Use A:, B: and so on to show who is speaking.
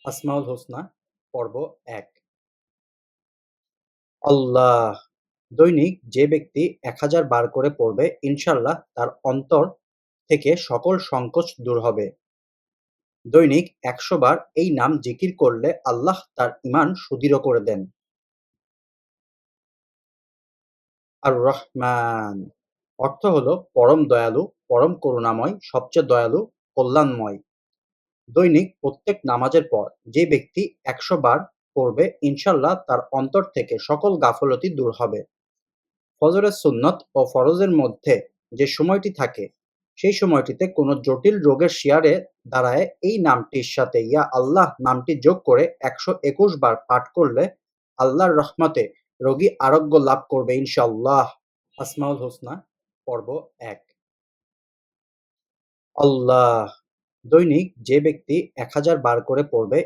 A: আসমাউল হোসনা পর্ব ১ আল্লাহ দৈনিক যে ব্যক্তি ১০০০ বার করে পড়বে ইনশাআল্লাহ তার অন্তর থেকে সকল সংকোচ দূর হবে। দৈনিক ১০০ বার এই নাম জিকির করলে আল্লাহ তার ঈমান সুদৃঢ় করে দেন। আর রহমান অর্থ হলো পরম দয়ালু, পরম করুণাময়, সবচেয়ে দয়ালু, কল্যাণময়। দৈনিক প্রত্যেক নামাজের পর যে ব্যক্তি ১০০ বার পড়বে ইনশাআল্লাহ তার অন্তর থেকে সকল গাফলতি দূর হবে। ফজরের সুন্নত ও ফরজের মধ্যে যে সময়টি থাকে সেই সময়টিতে কোনো জটিল রোগের শিয়ারে দাঁড়ায় এই নামটির সাথে ইয়া আল্লাহ নামটি যোগ করে ১২১ বার পাঠ করলে আল্লাহর রহমতে রোগী আরোগ্য লাভ করবে ইনশাআল্লাহ। আসমাউল হোসনা পর্ব ১ আল্লাহ দৈনিক যে ব্যক্তি ১০০০ বার করে পড়বে